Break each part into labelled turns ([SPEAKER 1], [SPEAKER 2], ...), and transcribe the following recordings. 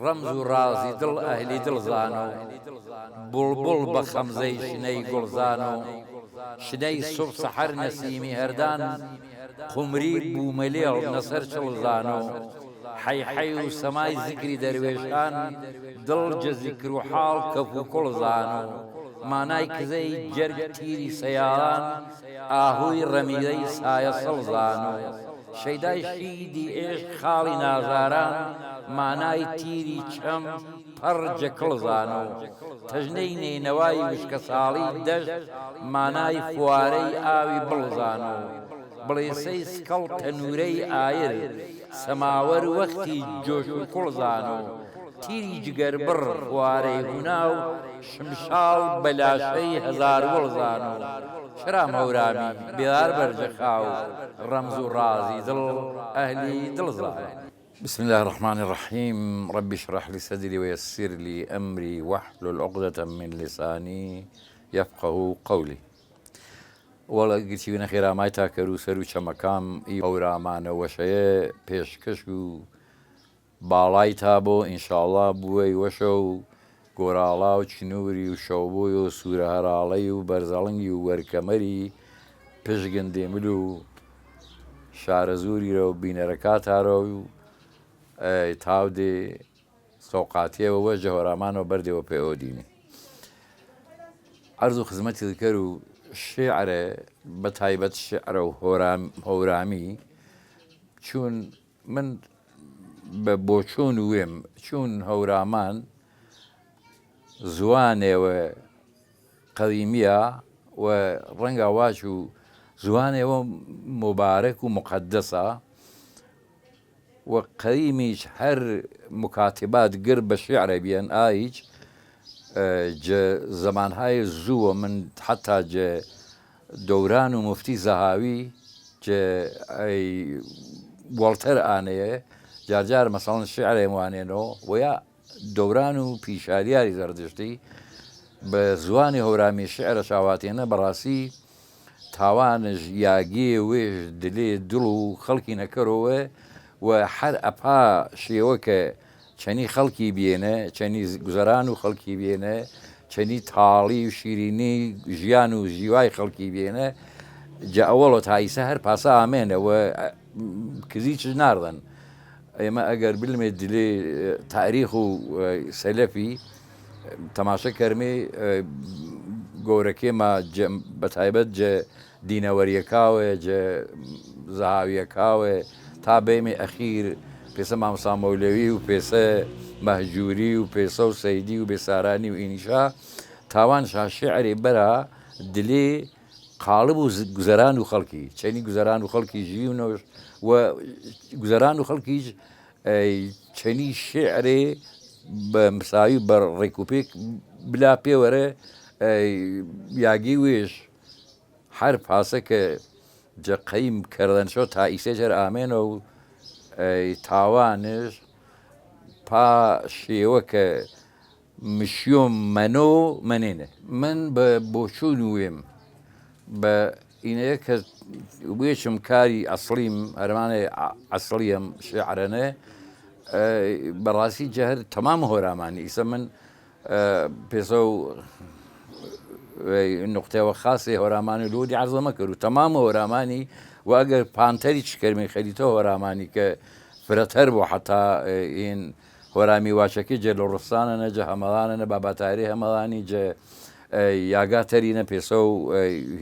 [SPEAKER 1] ڕەمز و ڕازی دڵ ئەهلی دڵزان و بوڵبوڵ بە خەمزەی شنەی گوڵزان و شنەی سوب سەحەر نەسیمی هەردان قومری بوومەلێڵ نەسەر چڵزان و حەیحەی و سەمای زیکری دەروێشان دڵ جە زیکر و حاڵ کەف و کوڵزان و مانای کزەی جەرگ تیری سەیاڵان ئاهووی ڕەمیدەی سایە سەڵزان و شەیدای شیدی ئێش خاڵی ناژاران مانای تیری چەم پەڕجە کڵزان و تەژنەی نێنەوای وشکە ساڵی دەشت مانای فوارەی ئاوی بڵزان و بڵێسەی سکەڵ تەنورەی ئایر سەماوەر وەختی جۆش و کوڵزان و تیری جگەر بڕ خوارەی هونا و شمشاڵ بەلاشەی هەزار وڵزان و شرام هەورامی بێدار بەرجە خاو ڕەمز و ڕازی دڵ ئەهلی دڵزان. بسم الله الرحمن الرحيم رب اشرح لي صدري ويسر لي أمري واحلل عقدة من لساني يفقه قولي. وڵا گرچیونە خێرامای تاکەر و سەر و چەمەکام ئەورامانە وەشەیە پێشکەش و باڵای تا بۆ ئینشاءڵڵا بووەی وەشە و گۆراڵا و چنووری و شەوبۆی و سوورە هەراڵەی و بەرزەڵنگی و وەرکەمەری پشگەندێمل و شارە زووریرە و بینەرەکاتارە و تاودێ سۆقاتیەوە وەژە هۆرامانەوە بەردەوە پێوەدینی عەرز و خزمەتی دکەر و شێعرە بە تایبەت شێعرە و هەورامی چون من بۆ چۆن وێم چون هەورامان زوانێوە قەدیمیە و ڕەنگە واچ و زوانێوە مبارەک و مقەدەسە و قەدیمیش هەر مکاتبات گر بە شێعرە بیان ئایج زەمانهای زووە من حتا دەوران و مفتی زەهاوی وەڵتەر ئانەیە جارجار مەسەڵەن شێعرێ وانێنەوە ویا دەوران و پیشاریاری زەردشتی بە زوانی هەورامی شێعرە چاواتێنە بەڕاستی تاوانش یاگێ وێژ دلێ دڵ و خەڵکی نەکەرەوە و هەر ئەپا شێوە کە چەنی خەڵکی بێنە چەنی گوزەران و خەڵکی بێنە چەنی تاڵی و شیرینی ژیان و ژیوای خەڵکی بێنە جا ئەوەڵۆ تایسە هەر پاسە ئامێنەوە کزی چ ناردن ئێمە ئەگەر بلمێ دلێ تاریخ و سەلەفی تەماشە کەرمێ گەورەکێمە بە تایبەت دینەوەریەکاوێ زەهاویەکاوێ تا بێمێ ئەخیر پێسە مامۆستا مەولەوی و پێسە مەهجووری و پێسە و سەیدی و بێسارانی و ئینیشا تاوان شێعرێ بەرە دلێ قاڵب و گوزەران و خەڵکی چەنی گوزەران و خەڵکی ژیونەوەش و گوزەران و خەڵکیش چەنی شێعرێ بە مساوی بە ڕێکوپێک بلا پێوەرە یاگی وێش هەر پاسە کە قەیم کردنشۆ تا ئیسێجەر ئامێنە و تاوانش پا شێوە کە مشیۆم منۆ منێنە من بە بۆچوون وێم بە ئینەیە کە وێچم کاری ئەسڵیم هەرمانێ ئەسڵیم شێعرەنە بەڕاستی جەهر تەمام هۆرامانی ئیسە من پێسە و نقطەوە خاصی هۆرامانی لۆدی عەرزەمە کرد و تەمام هۆرامانی و ئەگەر پانتەری چکەرمی خەریتەوە هۆرامانی کە فرەتەر بۆ حتا ئین هۆرامی واچەکەی جە لە ڕستانە جە هەمەڵانە باباتاری هەمەڵانی جە یاگاتەرینە پێسە و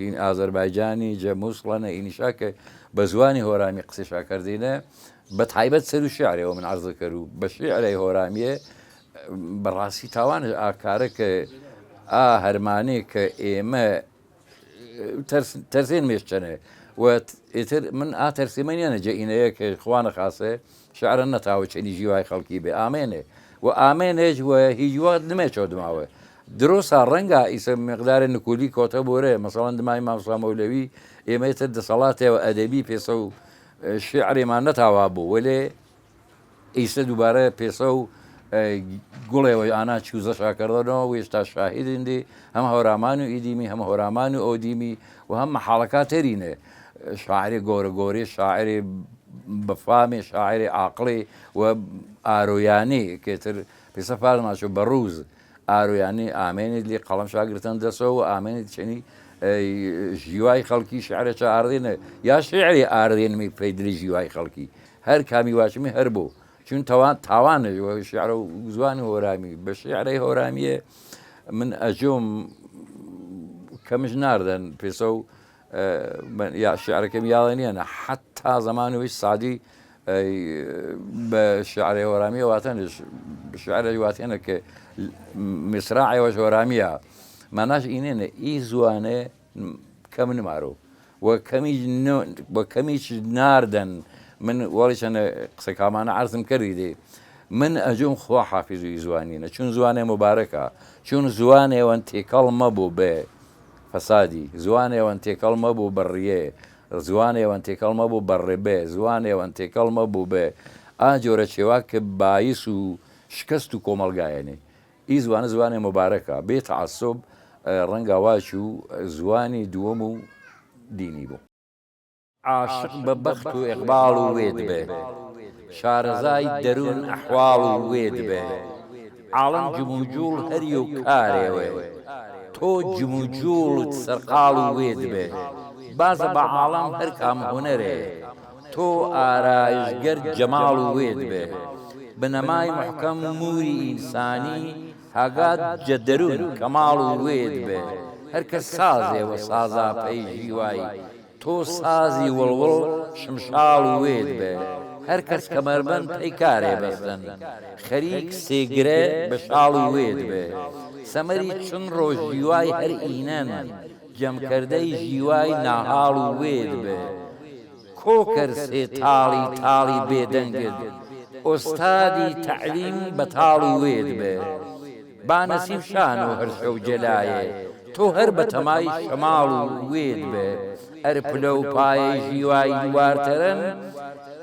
[SPEAKER 1] هین ئازەربایجانی جە مووسڵەنە ئینیشا کە بە زوانی هۆرامی قسەی شاکردینە بە تایبەت سەر و شێعرەوە من عەرزە کرد و بە شێعرەی هۆرامیە بەڕاستی تاوان ئاکارە کە هەرمانەیە کە ئێمە تەرسێن مێشتەنێ و ئیتر من تەرسیمەنیانە جەئینەیە کە خوانە خاسێ شعرە نەتاوە چەنی ژیوای خەڵکی بێ ئامێنێ و ئامێنێژ وە هیچوات نمێچۆ دماوە درۆسا ڕەنگە ئیسە مقدارە نکولی کۆتە بۆرێ مەسەڵەن دمای مامۆستا مەولەوی ئێمەتر دەسەڵاتێەوە ئەدەبی پێسە و شێعرێمان نەتاوا بوو وەلێ ئیسە دووبارە پێسە و گوڵێەوە ئانا چوزە شاکردنەوە وێشتا شاهیدندی هەم هەورامان و ئیدیمی هەم هۆرامان و ئۆدیمی و هەم مەحاڵەکە تەرینێ شاعری گۆرە گۆری شاعری بفامي شاعري عقلي وآروياني كتر بسفر ما شو بروز آروياني آمين اللي قلم شاقرتن دسو آمين شني جیوای خەڵکی شعرە ئاردێنە یا شعری ئاردێنمی پێدری جیوای خەڵکی هەر کامی واشمی هەر بوو چون تاوانە شعرە و زوانی هۆرامی بە شعرەی هۆرامیە من ئەجۆم کەمش ناردن پێسە و یا شعرەکەم یاڵە نیەنە حتا زمانویش سادی بە شعرەی هۆرامیە واتەنش شعرە واتێنە کە میسراعەوەش هۆرامیە معناش اینێنە ئی زوانێ کەم نمارۆ وە کەمیش ناردن من وەڵی چەنە قسەکامانە عەرزم کردی دێ من ئەجۆم خوا حافیزوی زوانینە چون زوانێ مبارەکە چون زوانێوەن تێکەڵ مەبوو بێ فەسادی زوانێوەن تێکەڵ مەبوو بەڕیێ زوانێوەن تێکەڵ مەبوو بەڕێبێ زوانێوەن تێکەڵ مەبوو بێ ئاجۆرە چێوا کە بایس و شکست و کۆمەلگایەنێ ئی زوانە زوانێ مبارەکە بێ تەعەسسوب ڕەنگە واچ و زوانی دووەم و دینی بوو عاشق بە بەخت و ئیقباڵ و وێ دبێ شارەزای دەروون ئەحواڵ و وێ دبێ عاڵەم جموجوڵ هەری و کارێوێ تۆ جموجوڵت سەرقاڵ و وێ دبێ بازە بە عاڵەم هەر کام هونەرێ تۆ ئارایشگەر جەماڵ و وێ دبێ بنەمای محکەم موری ئینسانی هاگات جەدەرون کەماڵ و وێ دبێ هەرکەس سازێوە سازا پەی ژیوایی تۆ سازی وڵوڵ شمشاڵ و وێ دبێ هەرکەس کەمەربەند پەی کارێ بەستن خەریک سێگرێ بە شاڵ و وێ دبێ سەمەری چون ڕۆژ ژیوای هەر ئینەن جەمکردەی ژیوای ناهاڵ و وێ دبێ کۆکەرسێ تاڵی بێدەنگت ئۆستادی تەعلیم بەتاڵ و وێ دبێ با نەسیم شان و هەرشە و جەلایێ تۆ هەر بە تەمای شەماڵ و وێ دبێ ئەر پلە و پایەی ژیوای دووارتەرن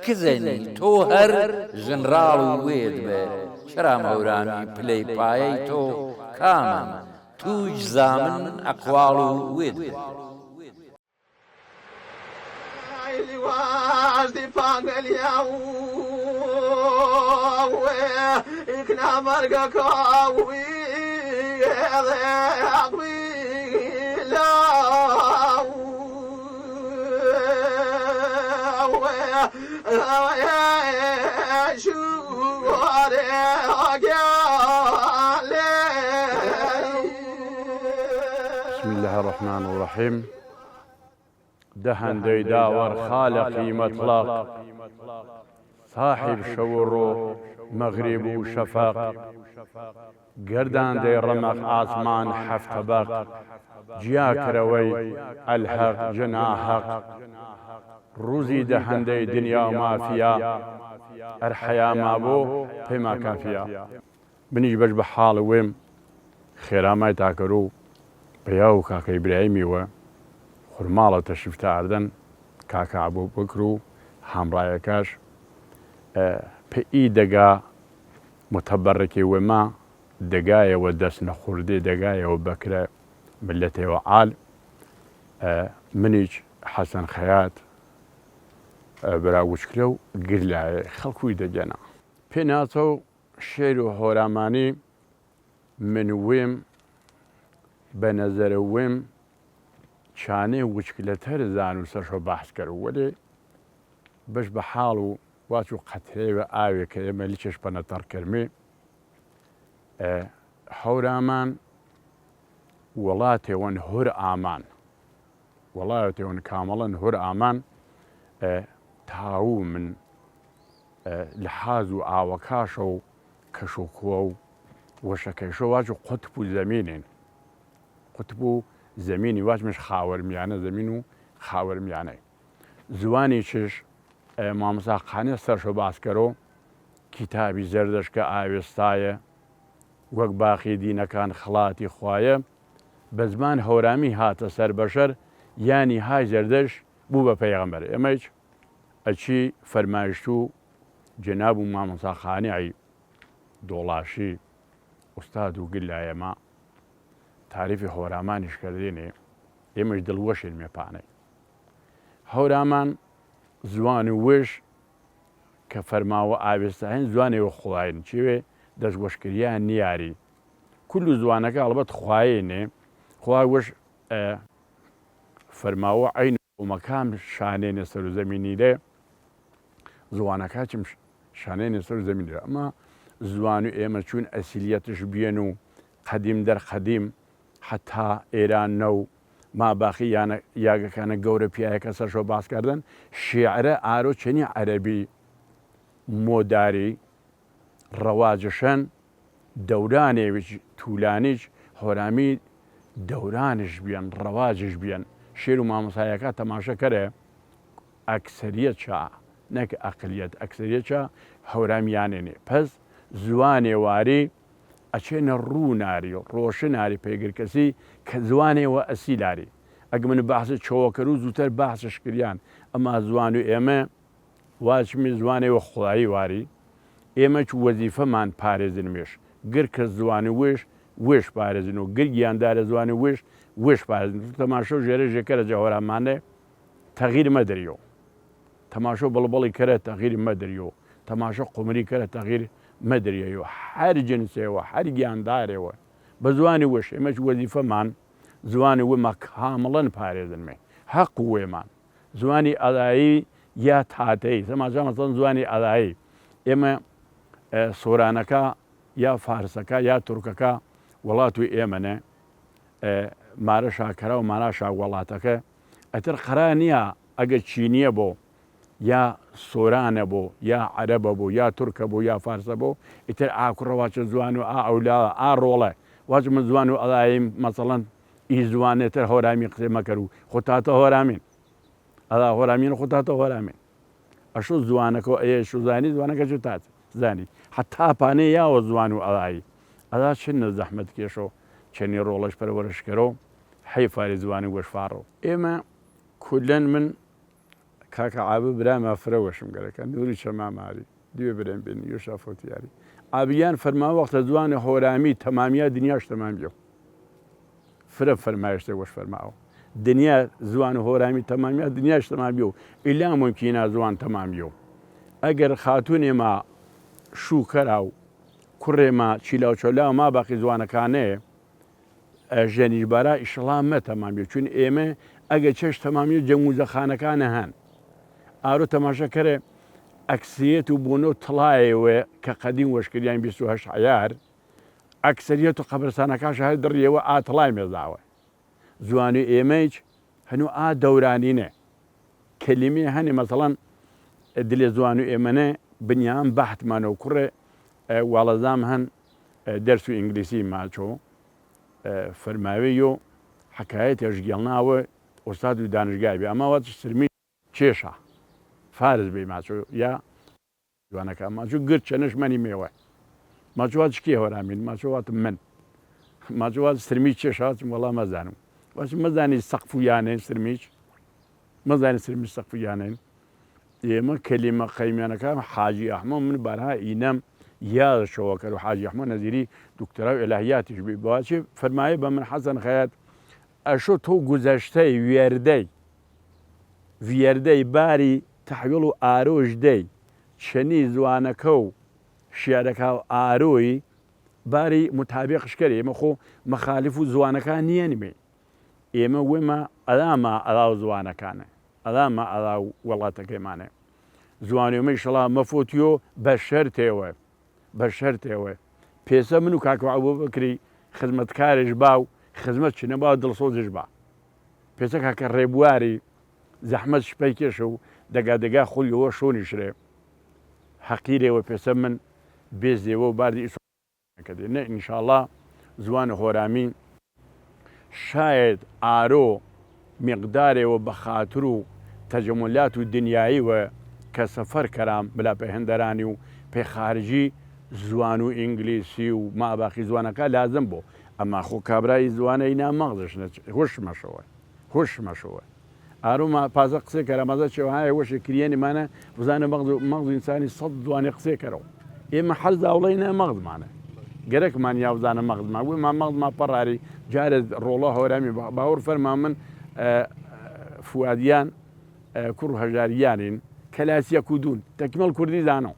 [SPEAKER 1] کزەنی تۆ هەر ژنراڵ و وێ دبێ شەرام هەورامی پلەی پایەی تۆ کامن توش زامن ئەقواڵ و وێ دبێ
[SPEAKER 2] واجدي فانقلياو إكنا مرقك أوي لا شو
[SPEAKER 3] بسم الله الرحمن الرحيم دهن ديداور خالقي مطلق صاحب شورو مغرب وشفق قردان دي رمق آسمان حفت بق جياك روي الحق جناحق روزي دهن دي دنيا ما فيها الحياة ما بو فيما كان فيها منيش بش بحال ويم خيرامي تاكرو بياو كاكا إبراهيمي و خورماڵە تەشریفتاردن کاکە عەبوو بەکر و هامڕایەکەش پێئی دەگا متەبەڕێکی وێمە دەگایەوە دەست نەخوردێ دەگایەوە بەکرە ملەتێوە عال منیش حەسەن خەیات براوچکرە و گرلایە خەڵکوی دەگەنا پێ ناچە و شێر و هۆرامانی من وێم بە نەزەرە وێم چانێ وچکلەتەر زان و سەرشۆ بەحس کرد وەلێ بەش بە حاڵ و واچ و قەترێوە ئاوێ کە ئێمە لیچێش پەنەتەڕ کەرمێ هەورامان وڵاتێوەن هۆر ئامان وڵاتێوەن کامەڵەن هۆر ئامان تاو من لە حاز و ئاوەکاشە و کەش و کووە و وەشەکەیشە واچ و قوتب و زەمینێن قوتب و زمینی واجمش خاوەرمیانە زمین و خاوەرمیانەی زوانی چش مامۆستاخانە سەرشۆ باسکەرۆ کتابی زەردەشکە ئاوێستایە وەک باخی دینەکان خڵاتی خوایە بە زمان هەورامی هاتە سەر بەشەر یانی های زەردەش بوو بە پەیغەمبەر ئێمەش ئەچی فەرمایشت و جەناب و مامۆستاخانەی دۆڵاشی ئوستاد و گلایەمە تعریفی هەورامانیش کردێنێ ئێمەش دڵوەشین مێپانەی هەورامان زوان و وێش کە فەرماوە ئاوێستاهێن زوانێەوە خوڵاین چێوێ دەستگۆشکریان نیاری کول و زوانەکە ئەڵبەت خوایێنێ خوا وەش فەرماوە عین ومەکام شانێنێ سەر و زەمینی لێ زوانەکە چم شانێنێ سەر و زەمینی لێ ئەمە زوان و ئێمە چوون ئەسیلیەتش بێن و قەدیم دەرقەدیم حتا ئێران نە و ماباقی یاگەکانە گەورە پیاەکە سەرشۆ باسکردن شێعرە ئارۆ چەنی عەرەبی مۆداری ڕەواجەشەن دەورانێویش توولانیش هۆرامی دەورانش بیان ڕەواجش بیان شێر و مامۆسایەکە تەماشەکەرێ ئەکسەریەت چا نەک ئەقلیەت ئەکسەریەت چا هەورامیانێنێ پەس زوانێواری ئەچێنە ڕووناری ڕۆشناری پێگرکەسی کە زوانێەوە ئەسیلاری ئەگە من بەحسە چۆوەکەر و زووتر بەحسش کردیان ئەما زوان و ئێمە واچمی زوانێەوە خوڵایی واری ئێمە چ وەزیفەمان پارێزنمێش گر کە زوانی وێش پارێزن و گرگیاندارە زوانی وێش پارێزن تەماشۆ ژێرە ژێکەرە جەهۆرامانێ تەغیر مەدەریەوە تەماشۆ بڵبڵی کەرە تەغیری مەدەریەوە تەماشۆ قومری کەرە تەغیر مەدەریەوە هەر جنسێەوە هەر گیاندارێەوە بە زوانی وێش ئێمەش وەزیفەمان زوانی وێمە کامڵەن پارێزنمێ حەق وێمان زوانی ئەدایی یا تاتەی تەماشا مەسەڵەن زوانی ئەدایی ئێمە سۆرانەکە یا فارسەکە یا تورکەکە وڵات و ئێمەنە مارە شاکەرە و ماناشا وڵاتەکە ئەتر قەرا نییە ئەگە چینیە بۆ یا سۆرانە بۆ یا عەرەبە بۆ یا تورکە بۆ یا فارسە بۆ ئیتر ئاکوڕەواچە زوان و ئەولا ڕۆڵە واچ من زوان و ئەدایم مەسەڵەن ئی زوانێتر هۆرامی قسێ مەکەر و خۆتاتە هۆرامین ئەدا هۆرامین خۆتاتە هۆرامین ئەشو زوانەکە ئەیە شوزانی زوانەکە چ تات زانی حتا پانەی یاوە زوان و ئەدایی ئەدا چنە زەحمەت کێشەوە چەنی ڕۆڵەش پەروەرشکەرەوە حیفاری زوانی وەشفاڕەوە ئێمە کولەن من کاکە ئابە برامە فرەوەشم گەرەکە نووری چەماماری دوێ برێن بێن یۆشا فۆتیاری ئابیان فەرما وەختە زوانە هۆرامی تەمامیا دنیاش تەمامیە فرە فەرمایشتە وەش فەرماوە دنیا زوان و هۆرامی تەمامیا دنیاش تەمامیە و ئیلا ممکینە زوان تەمامیە و ئەگەر خاتونێمە شوکەرا و کوڕێمە چیلا و چۆلا و ما باقی زوانەکانەیە ژەنیشبارە ئیشڵام مە تەمامیە چون ئێمە ئەگە چێش تەمامی جەموزەخانەکانە هەن ئارۆ تەماشەکەرێ ئەکسیەت و بوونە و تڵایەوە کە قەدیم وەشکریان 28 عیار ئەکسەریەت و قەبرستانەکەش هەر دڕیەوە ئاتڵای مێزاوە زوانی ئێمەیچ هەنوو ئا دەورانینە کەلیمێ هەنێ مەسەڵەن دلێ زوان و ئێمەنە بنیان بەحتمانە و کوڕێ واڵەزام هەن دەرس و ئینگلیسی ماچۆ فەرماوی و حکایەت هێژگەڵناوە ئۆستاد و دانشگای بێ ئەماوە سرمی کێشە فارز بێ ماچۆ یا جوانەکە ماچوو گرت چەنەشمەنی مێوە ماچوات چکی هۆرامین ماچۆواتم من ماچوات سرمی کێشاتم وەڵام مەزانم باش مەزانی سەقف و یانێن سرمیچ مەزانی سرمی سەقف و یانێن ئێمە کەلیمە قەیمانەکە حاجی ئەحمە من بارها ئینەم یادشەوەکە و حاجی ئەحمە نەزیری دکتۆرا و ئێلاهیاتیش بێ بەواچێ فەرمایە بە من حەسەن خەیات ئەشۆ تۆ گوزەشتەی وێردەی باری تەحویڵ و ئارۆژ دەی چەنی زوانەکە و شیارەکە و ئارۆی باری متابقشکەر ئێمە خۆ مەخالیف و زوانەکان نییەنمێ ئێمە وێمە ئەدامە ئەدا و زوانەکانە ئەدامە ئەدا و وڵاتەکەمانە زوانێمە ئیشەڵا مەفۆتیۆ بە شەرتێوە پێسە من و کاکەوە بکری خزمەتکارێش با و خزمەت چنە با دڵسۆزش با پێسە کاکە ڕێبواری زەحمەت شپەی کێشە و دەگا خۆیەوە شۆنی شرێ حەقیرێەوە پێسە من بێزێەوە و باردی ئیسکە دێ نە ئینشاءڵڵا زوانە هۆرامی شاید ئارۆ میقدارێەوە بە خاتر و تەجەمولات و دنیاییوە کە سەفەر کەرام بلا پێ هەندەرانی و پێ خارجی زوان و ئینگلیسی و ماباقی زوانەکە لازم بۆ ئەما خۆ کابرایی زوانەی نامەغزش هۆشمەشەوە ئارومە پازە قسێ کەرەمەزە چێوهایە وەشی کریێنیمانە بزانە مەغز ئینسانی 100 زوانی قسێ کەرەوە ئێمە حەز داوڵی نە مەغزمانە گەرەکمان یاوزانە مەغزمان وێمان مەغزمان پەڕاری جارێ ڕۆڵە هۆرامی باوەڕ فەرما من فوادیان کوڕ هەژاریانین کەلاسیە کودون تەکمەڵ کوردی زانەوە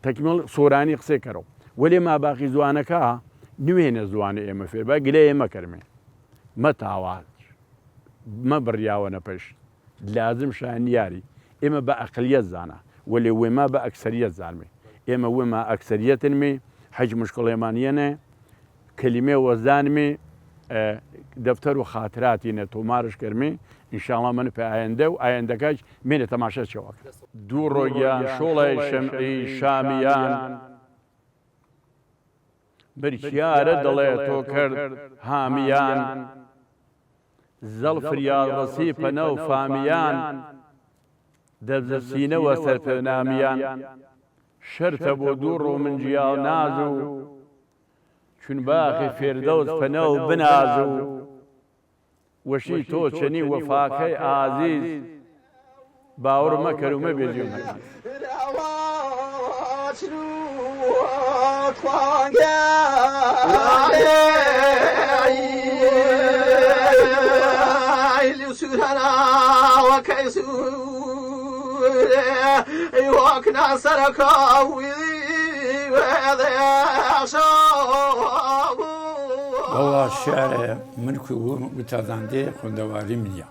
[SPEAKER 3] تەکمەڵ سۆرانی قسەی کەرەوە وەلێ ما باقی زوانەکە نوێنە زوانە ئێمە فێر بە گلێ ئێمە کەرمێ مە تاوات مە بڕیاوە نەپەش لازم شانیاری ئێمە بە ئەقلیەت زانە وەلێ وێما بە ئەکسەریەت زانمێ ئێمە وێما ئەکسەریەتنمێ حەج مشکڵێمانیەنێ کەلیمێ وەزانمێ دەفتەر و خاتراتینە تۆمارش کەرمێ ئینشاڵڵا من پێ ئایندە و ئایندەکەش مێنە تەماشەچەوە دوو ڕۆیان شۆڵی شەمعی شامیان بریارە دەڵێ تۆ کرد هامیان زەڵ فریاد ڕەسی پەنە و فامیان دەبزەسینەوە سەرپێنامیان شەرتە بۆ دوو ڕۆ من جیاو ناز و چون باخی فێردەوس پەنە و بناز و وەشی تۆ چەنی وەفاکەی ئازیز باوەڕ مەکەر و مەبێژی
[SPEAKER 2] وكنا سركاوي
[SPEAKER 4] والله الشعر من وتازاندي خوندواري منيا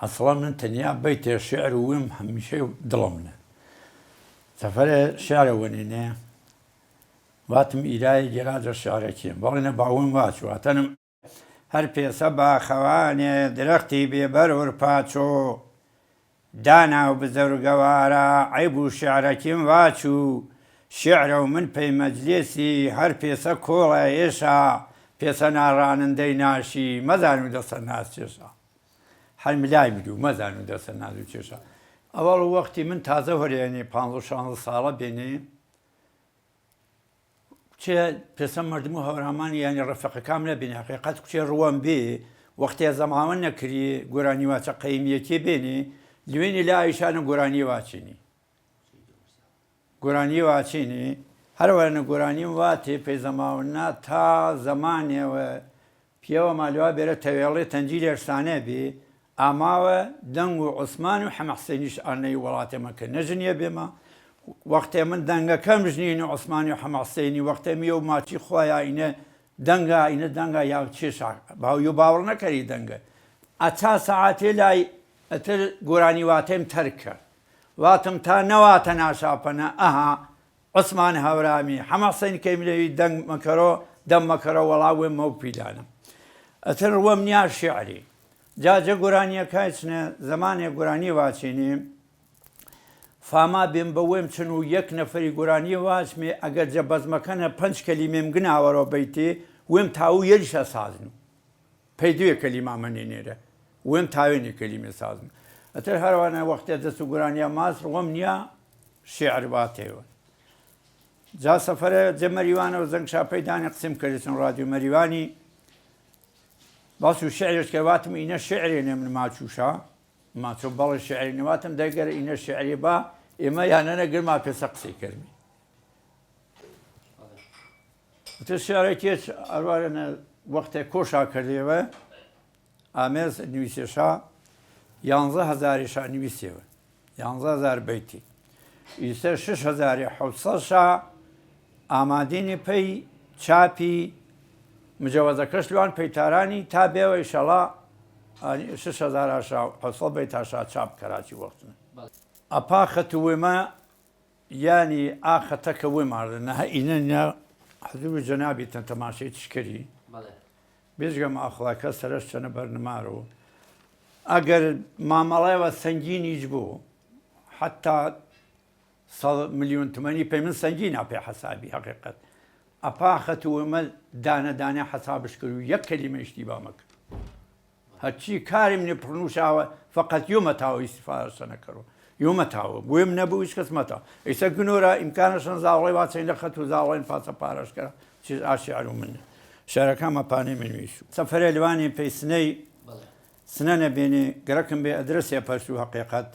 [SPEAKER 4] اصلا من تنيا بيت الشعر ويم همشي ضلمنا سفر الشعر ونينا واتم إلهي جراد الشعر كيم بغينا بعوين واتشو اتنم هر پی سبا خوانه درختی ببرور پاچو دانا و بزرگوارا عیب و شعرکیم واچو شعر و من پی مجلسی هر پیسا کولا ایشا پیسا ناراننده ناشی مزانو دست ناس چشا هر ملای بدو مزانو دست ناسو چشا اول وقتی من تازه هرینی 15 ساله بینی چه پیسا مردمو هورامانی یعنی رفقه کامله بینی حقیقت کچه روان بی وقتی زمان نکری گرانی واچه قیمیتی بینی لوینی لا ایشان گرانی واچینی گرانی واچینی هر ورن گرانی واتی پی زماننا تا زمانی و پیو مالوا بره تویلی تنجیل ارسانه بی اما و دنگ و عثمان و حمحسینیش آنی ولات مکن نجنیه بما وقتی من دنگا کم جنین عثمان و حمحسینی وقتی میو ماچی خوایا اینه دنگا یا چیشا باو یو باور نکری دنگا اتا ساعتی لای اتر گرانی واتم ترک واتم تا نوات ناشاپنا اها عثمان هورامی حمحسین کمیلی دنگ مکرو دم مکرو ولاوی مو پیدانم اتر ومنیا شعری جاجه گرانی کایچنه زمان گرانی واچینی فاما بیم بویم چنو یک نفری گرانی واچمی اگر جبز مکنه 5 کلمیم گناورو بیتی ویم تاو یلش سازنو پیدوی کلمه منی نیره ویم تاوینی کلمه سازنو اتر هر وانه وقتی دستو گرانی ماصر ومنیا شعر باتیو جا سفر جمریوانه و زنگ شاپی دانی قسم کردن رادیو مریوانی باسو شعرش كواتم إنا شعري من ماچوشا ماچو بال الشعري نواتم دقر إنا الشعري با إما يعني أنا قل ما في سقسي كرمي الشعري كيش أروارنا وقت كوشا كرديوه آمز نويسيشا 11,000 شا نويسيوه 11,000 بيتي يسر 6,000 حوصشا آماديني بي چاپي مجوزه کشلوان پیتارانی تا به و ایشالا 6,000 اشا حصل بیت اشا چاپ کراچی وقتنا اپا خطوه ما یعنی آخته که ومارد نه اینه حضور جنابی تماشای تشکری بیشگم اخلاقه سرش چنه برنمارو اگر معامله و سنگینیج بو حتی 100 میلیون تومانی پیمن سنگین اپی حسابی حقیقت اپا خطوه ما دانه حسابش کرو یک کلمه اشتباه مکر هرچی کاری من پرنوشاوه فقط یوم تاو استفادهش نکرو یوم تاو بویم نبویش قسمتا ایسا گنورا امکانشان زاولی واسه خطو زاولین پاسا پارش کرد چیز آشعرو منه شارکا ما پانی منویشو سفر الوانی پی سنه نبینی گرکم به ادرسی پرسو حقیقت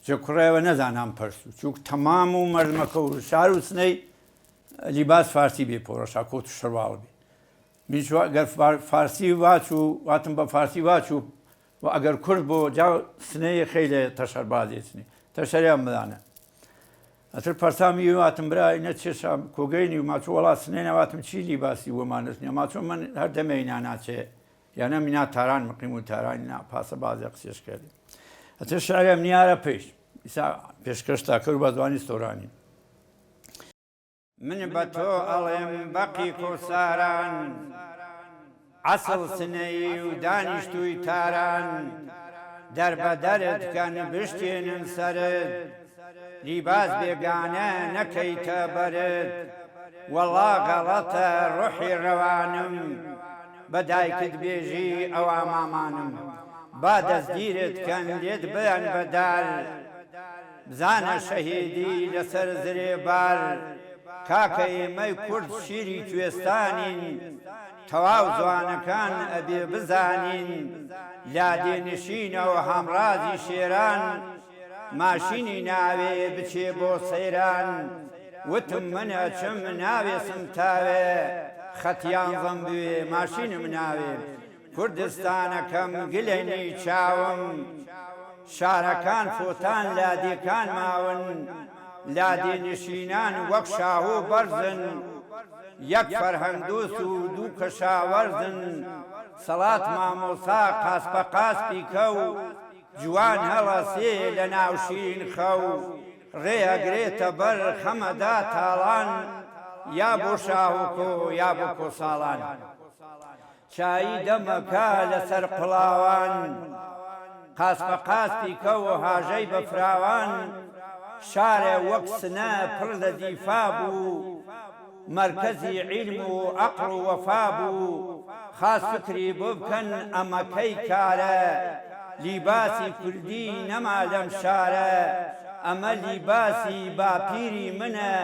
[SPEAKER 4] جکره و نزانم پرسو چوک تمامو مردمکو شارو سنه لباس فارسی بی پورشا کوت شروال بی میشو اگر فارسی واچو واتم با فارسی واچو و ئەگەر کورد بۆ جا سنەیە خەیلێ تەشەر بازێچنی تەشەریان بدانە ئەتر پەرسامی واتم برای نەچێشام کۆگەینی و ماچۆ وڵات سنەی نەواتم چی لیباسی وەمانستنی ماچۆ من هەر دەمەینا ناچێ یانە مینا تاران مقیم و تارانی نا پاسە بازێ قسێش کردی ئەتر شعرێم نیارە پێش ئیسا پێشکەشتا کرد بە زوانی سۆرانی من بە تۆ ئەڵێم بەقی کۆساران عەسڵ سنەی و دانیشتووی تاران دەربەدەرت کەن بشتێنن سەرت لیباس بێگانە نەکەیتە بەرت وەڵا گەڵەتە ڕوحی ڕەوانم بە دایکت بێژی ئەوا مامانم با دەستگیرت کەن لێت بیان بەدار بزانە شەهیدی لەسەر زرێبار کاکە ئێمەی کورد شیری کوێستانین تەواو جوانەکان ئەبێ بزانین لادێنشینەوە هەمڕازی شێران ماشینی ناوێ بچێ بۆ سەیران وتم منە چم ناوێسم تاوێ خەتیانزم بوێ ماشینم ناوێ کوردستانەکەم گلێنی چاوم شارەکان فۆتان لادێکان ماون لادێنشینان وەک شاو و بەرزن یەک فەرهەنگدۆس و دوو کەشاوەرزن سەڵات مامۆسا قاسپە قاسپی کەو جوان هەڵەسێ لە ناوشین خەو ڕێئەگرێتە بەر خەمەدا تاڵان یا بۆ شاوکۆ یا بۆ کۆساڵان چایی دەمەکە لەسەر قڵاوان قاسپە قاسپی کەو هاژەی بە فراوان شارێ وەک سنە پڕ لە دیفا بوو مرکزی علم و عقل و وەفا بوو خاس فکری بۆ بکەن ئەمەکەی کارە لیباسی کوردی نەما لەم شارە ئەمە لیباسی باپیری منە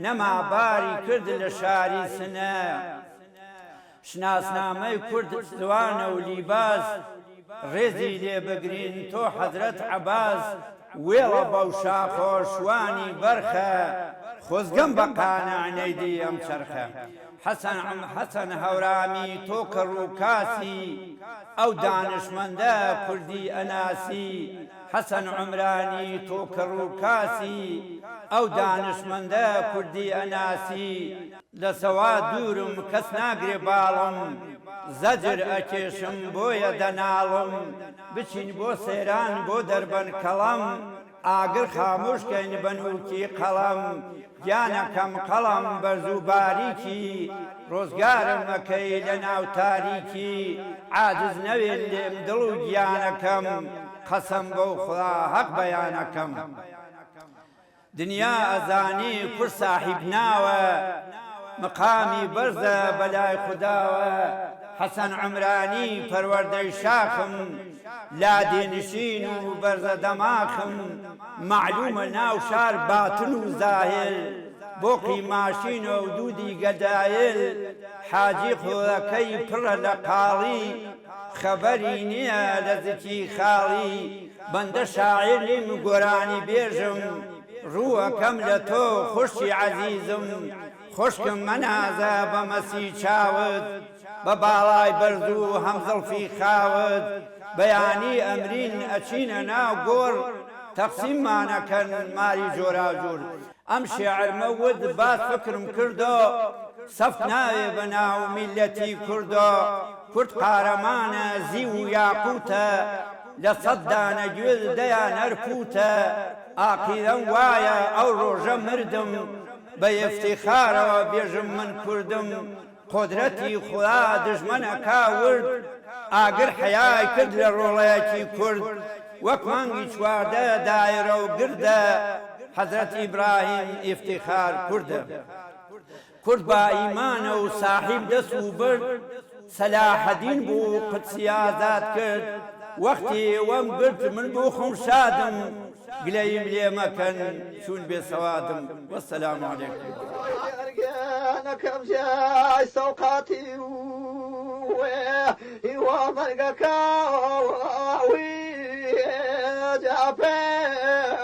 [SPEAKER 4] نەما باری کرد لە شاری سنە شناسنامەی کورد جوانە و لیباس ڕێزی لێ بگرین تۆ حەزرەت عەباس وێڵە بەو شاخۆشوانی بەرخە خۆزگەم بە قانەعنەیدی ئەم چەرخە حەسەن هەورامی تۆ کە ڕووکاسی ئەو دانشمەندە کوردی ئەناسی حەسەن عومرانی تۆ کە ڕووکاسی ئەو دانشمەندە کوردی ئەناسی لە سەوات دوورم کەس ناگرێ باڵم زەجر ئەکێشم بۆیە دەناڵم بچین بۆ سێران بۆ دەربەن کەڵەم ئاگر خاموشکەین بەنووکی قەڵەم گیانەکەم قەڵەم بەرز و باریکی ڕۆزگارم مەکەی لە ناو تاریکی عاجز نەوێت لێم دڵ و گیانەکەم قەسەم بەو خوا هەق بەیانەکەم دنیا ئەزانی کورد ساحیب ناوە مقامی بەرزە بەلای خودداوە حەسەن عومرانی پەروەردەی شاخم لادێنشین و بەرزە دەماخم معلومە ناو شار باتن و زاهر بۆقی ماشینە و دوودی گەدایل حاجی خۆڵەکەی پڕە لە قاڵی خەبەری نییە لە زکی خاڵی بەندە شاعیر لێم گۆرانی بێژم ڕووەکەم لە تۆ خوشی عەزیزم خوشکم مەنازە بە مەسی چاوت بە باڵای بەرز و هەمزەڵفی خاوت بەیانی ئەمرین ئەچینە ناو گۆڕ تەقسیممانەکەن ماری جۆراجۆر ئەم شێعرمە ود باس فکرم کردۆ سەفت ناوێ بە ناو میلەتی کوردۆ کورد قارەمانە زی و یاقوتە لە سەد دانە گوێ دەیان هەرپوتە ئاقیرەم وایە ئەو ڕۆژە مردم بە ئیفتیخارەوە بێژم من کوردم قۆدرەتی خوا دژمنەکا ورد ئاگر حەیای کرد لە ڕۆڵەیەکی کورد وەک مانگی چواردە دایرە و گردە حەزرەت ئیبراهیم ئیفتیخار کوردە کورد با ئیمانە و ساحیب دەست و برد سەلاحەدین بوو قودسی ئازاد کرد وەختی ئێوەم گرت من بۆ خۆم شادم گلەیم لێ مەکەن چوون بێسەوادم وەسەلام عەلەیکم
[SPEAKER 2] نەکەم جای سەوقاتی هیوا مەرگەکەوی جاپێمنی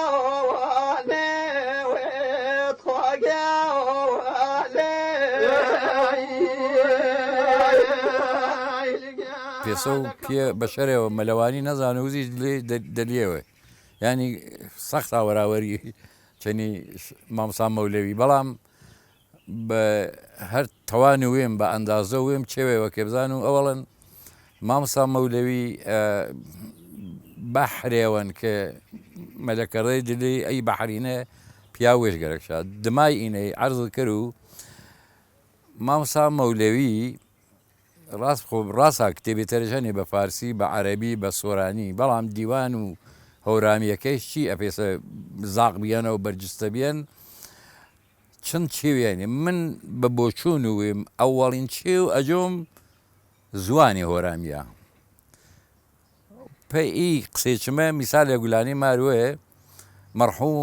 [SPEAKER 2] عشقیاوانێ وێت خواگیاوانێ
[SPEAKER 1] پێسە و پێ بەشەرەوە مەلەوانی نەزانە وزی لێ دەلیێوە ینی سەخت وەراوەری چەنی مامۆستا مەولەوی بەڵام بە هەر تەوانی وێم بە ئەندازە وێم چێوێەوە کێ بزان و ئەوەڵەن مامۆستا مەولەوی بەحرێوەن کە مەلەکەڕێ دلی ئەی بەحرینە پیا وێش گەرەکشا دمای ئینەی عەرز کرد و مامۆستا مەولەوی ڕاستە کتێبی تەرژەنێ بە فارسی بە عەرەبی بە سۆرانی بەڵام دیوان و هەورامیەکەیش چی ئەپێسە زاق بیانەوە بەرجستە بیان چەند چێویانێ من بە بۆچوون وێم ئەوەڵین چێ و ئەجۆم زوانی هۆرامیە پێئی قسێچمە میسالێ گولانی ماروێ مەرحوم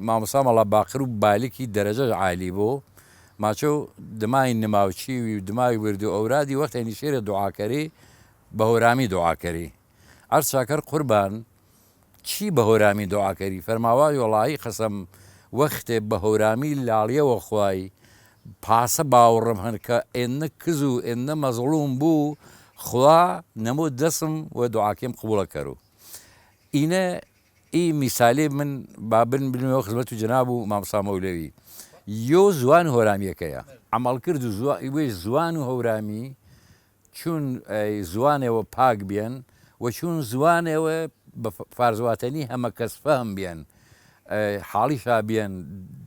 [SPEAKER 1] مامۆستا مەڵا باقر و بالێکی دەرەجە عالی بۆ ماچۆ دمای نماوچی و دمای ورد و ئەورادی وەختێنی شێرە دوعاکەری بە هۆرامی دوعاکەری عەرز چاکەر قوربان چی بە هۆرامی دوعاکەری فەرماوای وەڵایی قەسەم وەختێ بە هۆرامی لاڵیەوە خوای پاسە باوەڕم هەن کە ئێنە کز و ئێنە مەزڵوم بوو خوا نەمۆ دەسم و دوعاکەم قبوڵە کەرو ئینە ئی میسالێ من بابن بنەوە خزمەت و جەناب و مامۆستا مەولەوی یۆ زوان هۆرامیەکەیە عمل کرد و وێش زوان و هەورامی چون زوانێەوە پاک بیان و چون زوانێەوە بە فارزواتنی هەمە کەس فەهم بیان حاڵیشا بیان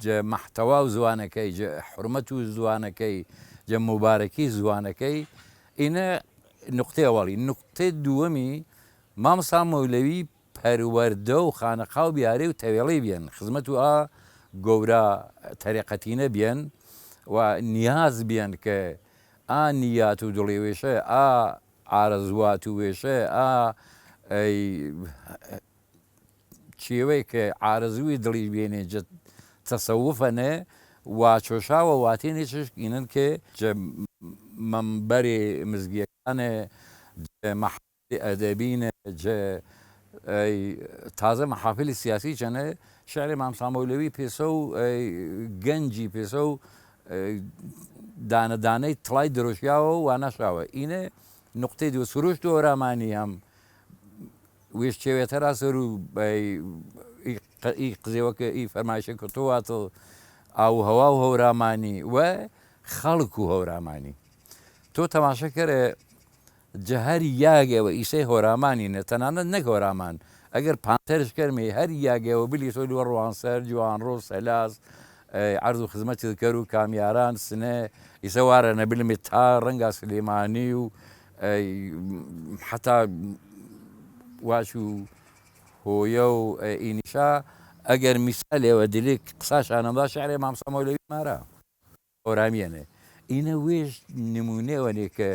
[SPEAKER 1] جە مەحتەوا و زوانەکەی جە حورمەت و زوانەکەی جە مبارەکی زوانەکەی ئینە نقطەی ئەوەڵی نقطەی دووەمی مامۆستا مەولەوی پەروەردە و خانەقا و بیارێ و تەوێڵەی بیان خزمەت و ئا گەورە تەریقەتینە بیان و نیاز بیان کە ئا نیات و دڵی وێشە ئا ئارەزوات و وێشە ئا چێوەی کە ئارەزووی دڵی بێنێ تەسەوفەنێ واچۆشاوە واتێنێ چشکینن کە مەمبەرێ مزگیەکانێ مەحافلی ئەدەبینە تازە مەحافلی سیاسی چەنە شعری مامۆستا مەولەوی پێسە و گەنجی پێسە و دانەدانەی تڵای دۆشیاوە و وانەشاوە ئینە نقطەی دوو سروشت و هۆرامانی هەم وێش چێوێتەرا سەر و ئی قزێوەکە ئی فەرمایشە کردوواتە ئاو هەوا و هەورامانی و خەڵک و هەورامانی تۆ تەماشەکەرە جە هەر یاگەوە ئیسەی هۆرامانینە تەنانەت نەک هۆرامان ئەگەر پانتەرش کەرمێ هەر یاگەوە بلی تۆ لوە ڕوانسەر جوانڕۆ سەلاز عەرز و خزمەتی دکەر و کامیاران سنە ئیسە وارە نەبلمێت تا ڕەنگا سلێمانی و حتا واش و هۆیە و ئینیشا ئەگەر میسالێەوە دلێک قساشانەمدا شعرێ مامۆستا مەولەوی مارە هۆرامیەنێ ئینە وێش نمونێوەنێ کە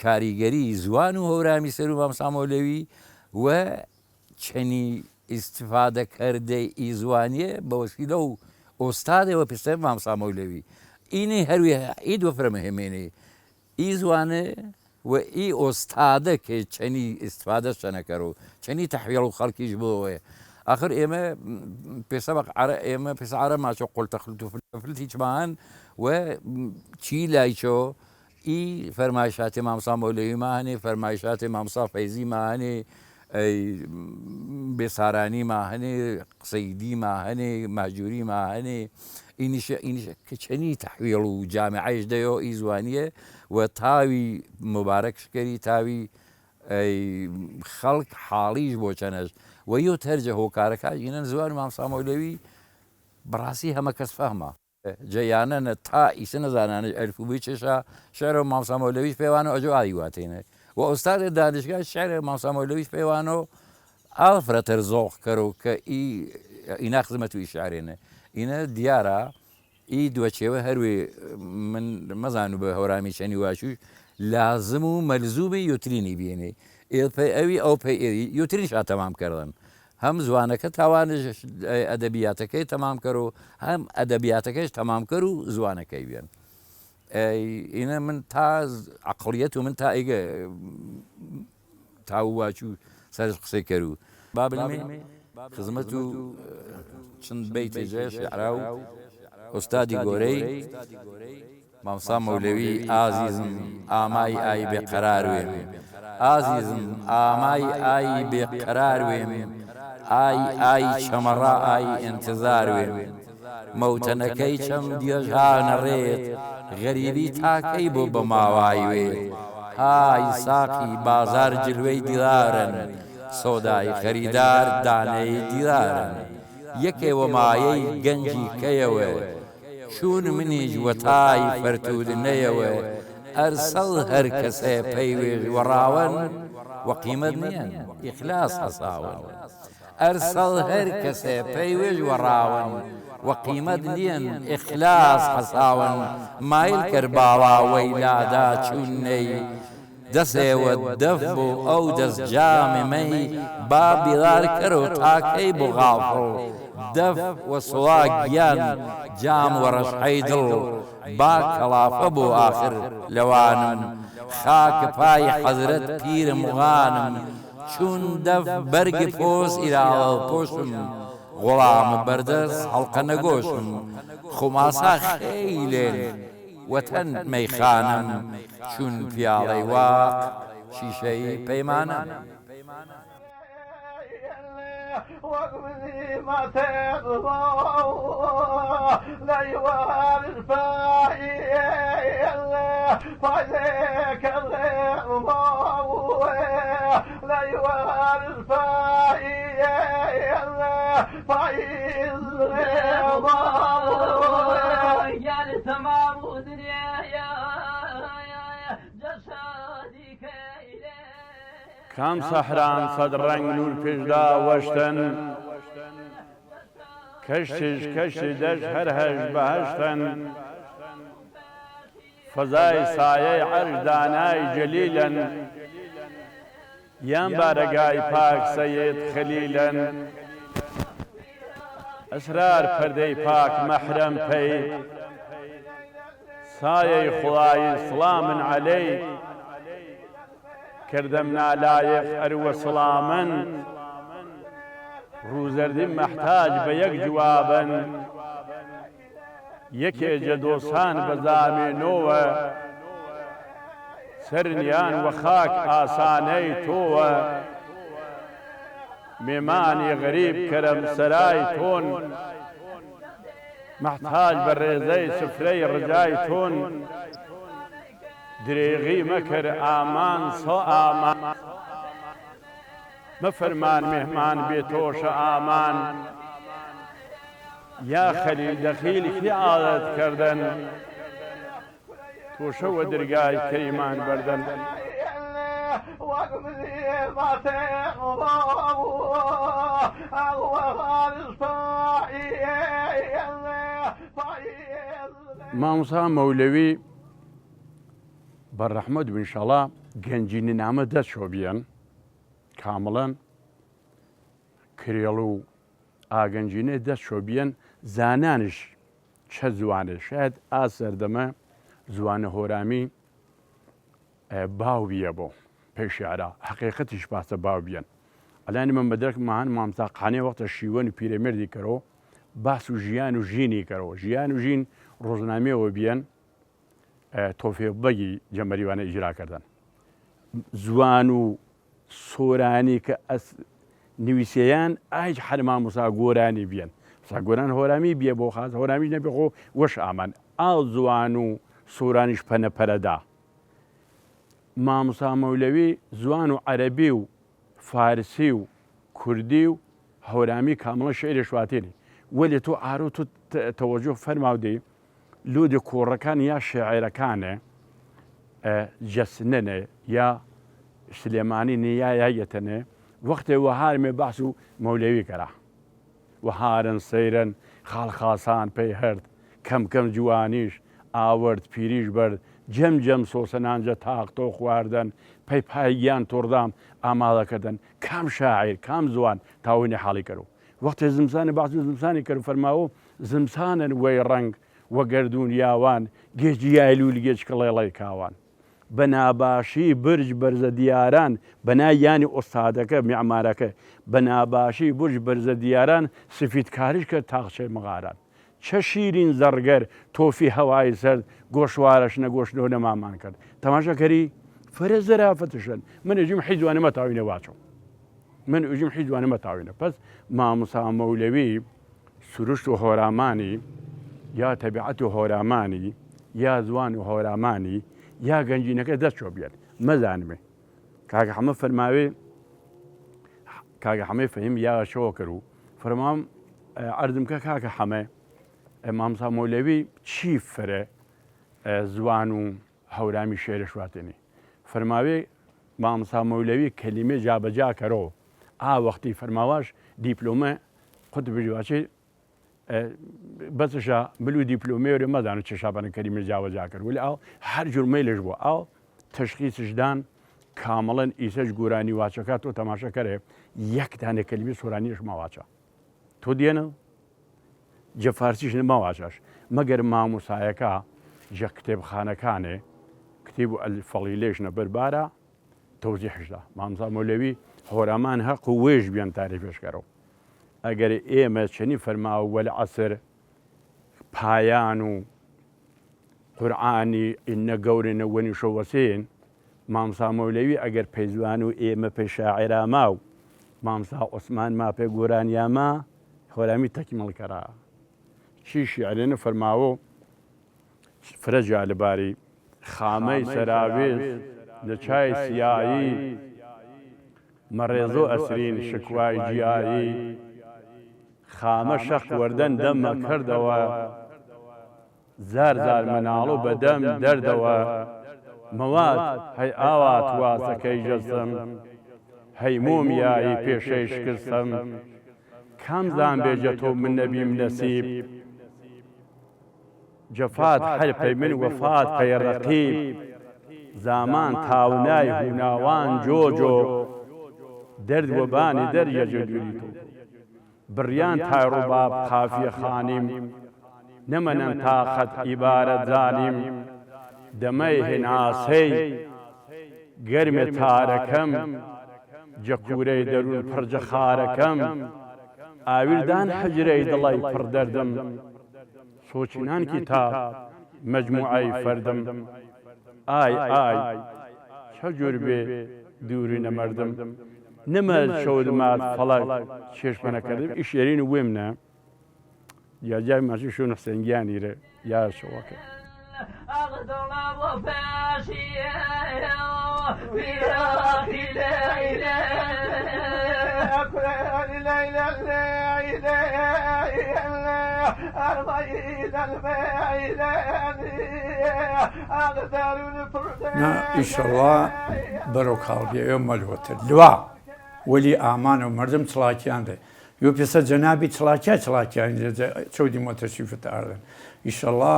[SPEAKER 1] کاریگەری زوان و هەورامی سەر و مامۆستا مەولەوی و چەنی ئیستیفادەکەردەی ئی زوانیە بە وەسیلە و ئۆستادێەوە پێسە مامۆستا مەولەوی ئینەی هەروێ ئی دووەفرە مهمێنێ ئی زوانە و ئی ئۆستادە کە چەنی ئیستیفادە چەنەکەر و چەنی تەحویڵ و خەڵکیش بۆەوەیە آخر ئێمە پێسە ئێمە پێسە عەرە ماچۆ قولتەخلت و فلت هیچمان و چی لایچۆ ئی فەرمایشاتی مامۆستا مەولەوی ماهەنێ فەرمایشاتی مامۆستا فەیزی ماهەنێ بێسارانی ماهەنێ قسەیدی ماهەنێ ماجووری ماهەنێ ئینیشە کە چەنی تەحویڵ و جامعەیش دەیەوە ئی زوانیە و تاوی مبارەکشکەری تاوی خەڵک حاڵیش بۆ چەنەش و یۆ تەرجە هۆکارەکە ئینەن زوان مامۆستا مەولەوی بەڕاستی هەمە کەس فەهمە جەیانەنە تا ئیسە نەزانانە ئەلفوبەی چێشە شعرە مامۆستا مەولەویش پێوانە ئەجۆ ئاوی واتێنێ و ئۆستادێ دانشگای شعرە مامۆستا مەولەویش پێوانەوە ئافرەتەر زۆڵ کەرەوە کە ئینا خزمەت و ئیشعارێنە ئینە دیارە ئی دووەچێوە هەروێ من مەزانوو بە هەورامی چەنی واشوش لازم و مەلزومی یۆترینی بێنێ ئێڵپەی ئەو پێی یۆترینشا تەمام کردن هەم زوانەکە تاوانش ئەدەبیاتەکەی تەمام کەر و هەم ئەدەبیاتەکەش تەمام کەر و زوانەکەی بێن ئینە من تا عقڵیەت و من تا ئێگە تاواچ و سەرش قسەی کەر و بابلمێ خزمەت و چەند بەیتێ جێ شیعرا و ئۆستادی گۆرەی مامسا مەولەوی ئازیزم ئامای ئای بێقەرار وێم ئازیزم ئامای ئای بێقەرار وێم ئای چەمەڕا ئای ئینتزار وێم مەوتەنەکەی چەم دیێژانەڕێت غەریبی تاکەی بۆ بە ماوای وێت های ساقی بازار جلوەی دیدارن سۆدای خەریدار دانەی دیدارن یەکێوە مایەی گەنجی کەیەوە چون منیش وەتای فەرتودنەیەوە ئەرسەڵ هەر کەسێ پەیوێژ وەڕاون وەقیمەت نییەن ئیخلاس هەساون ئەرسەڵ هەر کەسێ پەیوێژ وەڕاون وەقیمەت نییەن ئیخلاس هەساون مایل کرد باڵاوەی لادا چوونەی دەسێوە دەف بوو ئەو دەست جاممەی با بیڵار کەرەوە تاکەی بۆ غاڵڕۆ دەف وە سوڵا گیان جام وەڕەشحەی دڵ با کەڵافە بۆ ئاخر لەوانم خاکە پای حەزرەت پیرم وغانم چون دەف بەرگی پۆست ئیراڵە پۆشم غوڵامە بەردەست هەڵقە نەگۆشم خوماسا خەیلێن وەتەن مەیخانم چون پیاڵەی واق شیشەی پەیمانە
[SPEAKER 2] وقبلي ما تغضى لا يوال الفاعي فعليك الغضب لا يوال الفاعي فعيز الغضب يا لتمام دنيا جسدك
[SPEAKER 3] کام سەحران سەد ڕەنگ نور پێشدا وەشتن کەشتیش کەشتی دەشت هەر هەش بەهەشتن فەزای سایەی عەرش دانای جەلیلن یان بارەگای پاک سەید خەلیلن ئەسرار پەردەی پاک مەحرەم پەی سایەی خوڵایی سڵامن عەلەی کردم نالایق ئەروە سڵامن ڕووزەردی مەحتاج بە یەک جوابن یەکێ جەدۆسان بە زامێنۆوە سەرنیان وە خاک ئاسانەی تۆوە مێمانی غەریب کەرەم سەرای تۆن مەحتاج بە ڕێزەی سفرەی ڕجای تۆن درێغی مەکر ئامان سۆ ئامان مەفەرمان مێهمان بێتۆشە ئامان یا خەلیل دەخیلی عادەت کردن تۆشەوە دەرگای کەریمان بەردەن مامۆستا مەولەوی بەڕەحمەت بنشەڵا گەنجینە نامە دەست شۆ بیەن کامڵەن کرێڵ و ئاگەنجینە دەست شۆ بیەن زانانش چە زوانە شاید ئاسەردەمە زوانە هۆرامی باو بیە بۆ پێشیارا حقیقەتیش باسە باو بیەن ئەلانی من بەدرکمان مامۆستاقانەی وەختە شیوەنی پیرەمێردی کەرەوە باس و ژیان و ژینی کەرەوە ژیان و ژین ڕۆژنامەوە بیەن تۆفێبەگی جەمەریوانە ئیجراکردن زوان و سۆرانی کە نویسیەیان ئایج هەر مامۆستا گۆرانی بیەن گۆران هۆرامی بیە بۆ خاز هۆرامیش نەبێخۆ وەش ئامان ئاو زوان و سۆرانیش پەنەپەرەدا مامۆستا مەولەوی زوان و عەرەبی و فارسی و کوردی و هەورامی کامڵە شعری شواتێنی وەلی تۆ ئارۆ تۆ تەوەجۆ فەرماودەی لودی کۆڕەکان یا شێعیرەکانە جەسنەنە یا سلێمانی یا یەتەنێ وەختێ وەهارمێ باس و مەولەوی کەرا وەهارن سەیرن خاڵخاسان پێی هەرد کەم کەم جوانیش ئاورد پیریش بەرد جەم جەم سۆسەنانجە تاقتۆ خواردن پەی پایگیان تۆڕدام ئامادەکردن کام شاعیر کام زوان تاوینی حاڵی کەرەوە وەختێ زمزانی باس و زمزانی کەرو فەرماوە زمسانن وەی ڕەنگ وەگەردون یاوان گێژی یایلولی گێچ کڵێڵەی کاوان بە ناباشی برج بەرزە دیاران بەنای یانی ئۆستادەکە میعمارەکە بە ناباشی برج بەرزە دیاران سفیدکاریش کرد تاقچەی مغاران چه شیرین زەڕگەر تۆفی هەوای سەر گۆشوارەش نەگۆشتەوە نەمامان کرد تەماشاکەری فرە زەرافەتشن من ئەژیم حیزوانە مەتاوینە واچۆ من ئەژیم حیزوانە مەتاوینە پس مامۆسا مەولەوی سروشت و هۆرامانی یا تەبیعەت و هۆرامانی یا زوان و هۆرامانی یا گەنجینەکە دەست چۆ بێت مەزانمێ کاکە حەمە فەرماوێ کاکە حەمەی فەهیم یا شەوە کرد و فەرمام عەرزم کە کاکە حەمە مامۆسا مەولەوی چی فرە زوان و هەورامی شێرە شواتێنی فەرماوێ مامۆسا مەولەوی کەلیمێ جابەجا کەرەوە وەختی فەرماواش دیپلۆمە خۆت بژواچێ بەسشە ملو دیپلۆمێوێ مەزانە چێشابانە کەلیمە جاوەجا کرد ولی ئاو هەر جورمەی لەش بووە ئاو تەشخیصشدان کامەڵەن ئیسەش گۆرانی واچەکە تۆ تەماشەکەرێ یەک دانێ کەلیمە سۆرانیش ماواچە تۆ دیێنە جە فارسیش نەماواچەش مەگەر مامۆسایەکە جە کتێبخانەکانێ کتێب و ئەلفەڵیلێش نەبەربارە تەوزیحشدا مامۆسا مەولەوی هۆرامان هەق و وێژ بیان تاریفێشکەرەوە ئەگەر ئێمە چەنی فەرماوە وەلە عەسر پایان و قورعانی ئینە گەورێنە وەنیشە وەسێن مامۆسا مەولەوی ئەگەر پەیزوان و ئێمە پێی شاعیراما و مامۆستا عوسمان ما پێ گۆرانیاما هۆرامی تەکمیڵکەرا چی شیعرێنە فەرماوە فرەجا لەباری خامەی سەراوێز لە چای سیایی مەڕێزۆ ئەسرین شکوای جیایی خامە شەق وەردەن دەممە کردەوە زار زار مەناڵ و بەدەم دەردەوە مەوات هەی ئاوات واسەکەی جەستم هەی مۆمیایی پێشەی شکستم کامزان بێجە تۆ من نەبیم نەسیب جەفات حەرپەی من وەفات پەیڕەقیب زامان تاونای هوناوان جۆجۆ دەرد وەبانی دەریەجە دووری تۆ بڕیان تایڕووباب قافیە خانیم نەمەنەم تاقەت ئیبارەت زانیم دەمەی هێناسەی گەرمێ تارەکەم جەکوورەی دەروون پڕجە خارەکەم ئاویردان حەجرەی دڵی پڕ دەردم سۆچینانکی تا مەجموعەی فەردم ئای چە جۆر بێ دووری نەمەردم نەمە شەودمات فەڵک چێشمەنەکردم ئیشێرین و وێمنە یاجای ماچی شو نەخسەنگیانیرە یا شەوەکە
[SPEAKER 4] ئیشەڵڵا بەرەو کاڵبیە ئێوە مەلوەتر دوا وەلی ئامان و مردم چڵاکیان دێ یۆ پێسە جەنابی چڵاکیان چەودی مۆتەشیفت ئاردن ئیشەڵڵا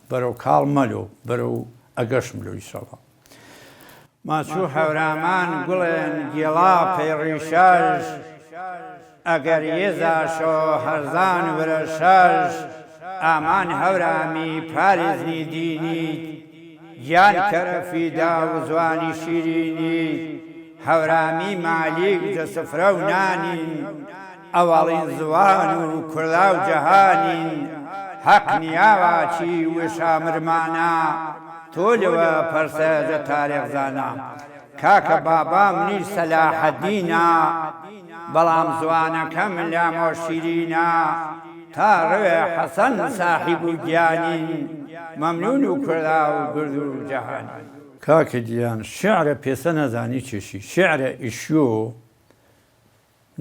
[SPEAKER 4] بەرەو کاڵ مەلۆ بەرەو ئەگەش ملۆ ئیشەڵڵا ماچوو هەورامان گوڵێن گێڵا پەیڕیشەش ئەگەر یێزاشۆ هەرزان ورە شەش ئامان هەورامی پارێزنی دینی گیان کەرەفیدا و زوانی شیرینی هەورامی مالیک جەسفرە و نانین ئەوەڵین زوان و کوردا و جەهانین حەق نیاواچی وشا مرمانە تۆ لەوە پەرسەجە تارێخ زانە کاکە بابا منی سەلاحەدینە بەڵام زوانەکەم لامۆ شیرینە تا ڕوێ حەسەن ساحیب و گیانین مەمنون و کوردا و گورد و جەهانین کاکە دییان شعرە پێسە نەزانی چێشی شعرە ئیشۆ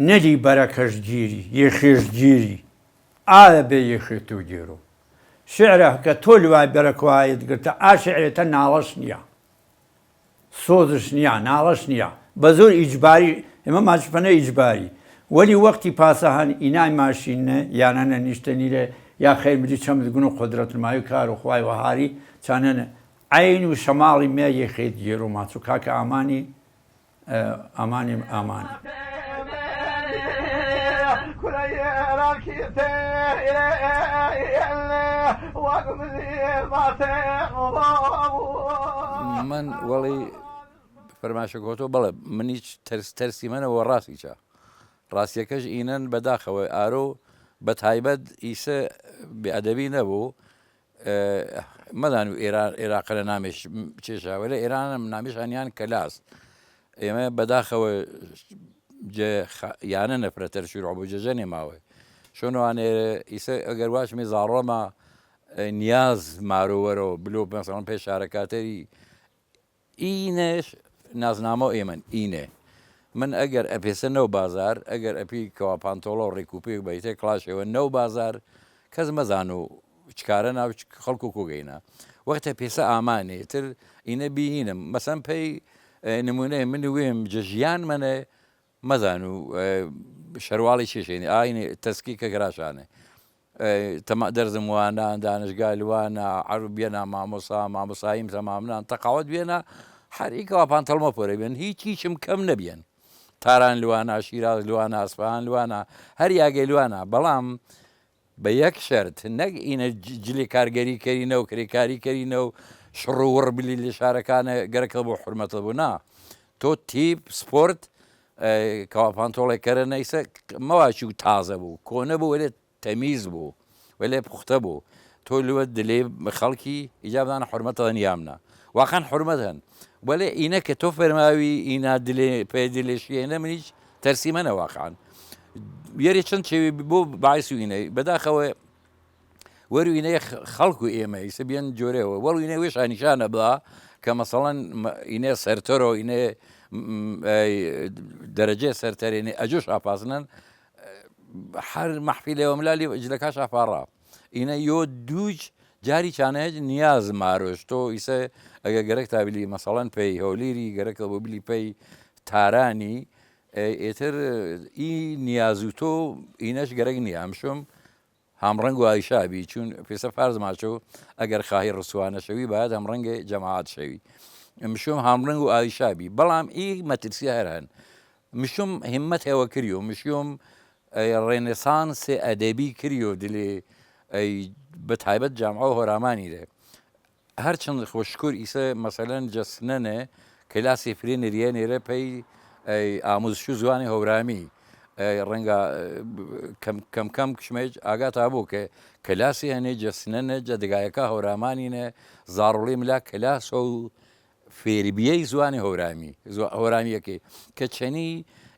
[SPEAKER 4] نەدی بەرەکەشگیری یەخێشگیری ئاە بێ یەخێت و گێرۆ شعرە کە تۆ لوای بەرەکوایت گرتە شعرێتە ناڵەش نییە سۆزش نییە ناڵەش نییە بە زۆر ئیجباری ئێمە ماچپەنە ئیجباری وەلی وەختی پاسەهان ئینای ماشینە یانەنە نیشتەنیرە یا خەیمری چەمت گون و قدرەتمایی و کار و خوای وەهاری چانەنە عین و شەماڵی مێ یەخێت گێرۆ ماچوو کاکە ئامانی ئامانی
[SPEAKER 1] من وەڵی فەرماشە گۆتۆ بەڵێ منیچ تەرسی منەوە ڕاستی چا ڕاستیەکەش ئینەن بەداخەوە ئارۆ بە تایبەت ئیسە بێئەدەبی نەبوو مەدان و عێراق لە نامێش چێشاوە لە ئێرانە نامیشانیان کەلاس ئێمە بەداخەوە یانە نەفرەتەر شروع بوو جەژە نێماوە شۆنوانێ ئیسە ئەگەر واشمی زاڕۆمە نیاز مارۆوەرەوە بلۆ مەسەڵەن پێش شارەکاتەری ئینەش نازنامە ئێمە ئینێ من ئەگەر ئەپێسە نەو بازار ئەگەر ئەپی کەوا پانتۆڵە و ڕێکوپێک بەیتێ کلاشەوە نەو بازار کەس مەزان و چکارە ناو خەڵکو کۆگەینە وەختە پێسە ئامانێ تر ئینە بینم مەسەن پێی نمونەیە من وێم جەژیان منە مەزان و شەرواڵی چێشێنی ئاینێ تەسکی کە گراشانێ تەما دەرزم وانە دانشگای وانە عەرب بێنە مامۆساییم تەمامنان تەقاوت بێنە هەریکەوا پانتەڵمە پۆرە بێن هیچیشم کەم نەبیێن تاران لوانە شیراز لوانە ئەسپان لوانە هەر یاگەی لوانە بەڵام بە یەک شەرت نەک ئینە جلێ کارگەری کەرینە و کرێکاری کەرینە و شڕوەڕ بلی لە شارەکانە گەرەکە بۆ حرمەتە بوو نا تۆ تیپ سپۆرت کەوا پانتۆڵێک کەرە نەیسە مەواچی و تازە بوو کۆنە بوو وەلێ تەمیز بوو وەلێ پوختە بوو تۆ لوە دلێ خەڵکی ئیجابدانە حرمەتە نیامنا واقعا حرمەت هەن وەلێ ئینە کە تۆ فەرماوی ئینا دلێ پێ دلێشیێنە منیش تەرسی منە واقعا یەری چەند چێوی بۆ باعسی وینەی بەداخەوە وەروینەیە خەڵکو ئێمە ئیسە بیان جۆرەوە وەڵوینە وێشان نیشانە بڵا کە مەسەڵەن ئینێ سەرتەرۆ ئینێ دەرەجێ سەرتەرێنێ ئەجۆش ئاپازنن هەر مەحفیلەوە ملالی جلەکە شاپاڕا ئینە یۆ دووج جاری چانەهێج نیاز مارۆش تۆ ئیسە ئەگە گەرەک تابلی مەسەڵەن پێی هەولیری گەرەکە بۆ بلی پێی تارانی ئێتر ئی نیاز و تۆ ئینەش گەرەک نییە ئەمشۆم هەمڕەنگ و ئایشابی چون پێسە فارز ماچۆ ئەگەر خاهی ڕسوانە شەوی باید هەمڕەنگە جەماعات شەوی مشۆم هەمڕەنگ و ئایشابی بەڵام ئی مەترسی هەر هەن مشۆم هیممەت هێوە کریۆ مشۆم ڕێنێسانسێ ئەدەبی کریۆ دلێ بە تایبەت جامعە و هۆرامانیرێ هەرچەند خۆشکور ئیسە مەسەلەن جەسنەنێ کلاسی فرێنریە نێرە پێی ئاموزش و زوانی هەورامی ڕەنگە کەم کشمێج ئاگات هەبوو کە کلاسی هەنێ جەسنەنە جەدەگایەکە هەورامانینە زاڕڵی ملا کلاسە و فێربیەی زوانی هەورامی هەورامیەکەی کە چەنی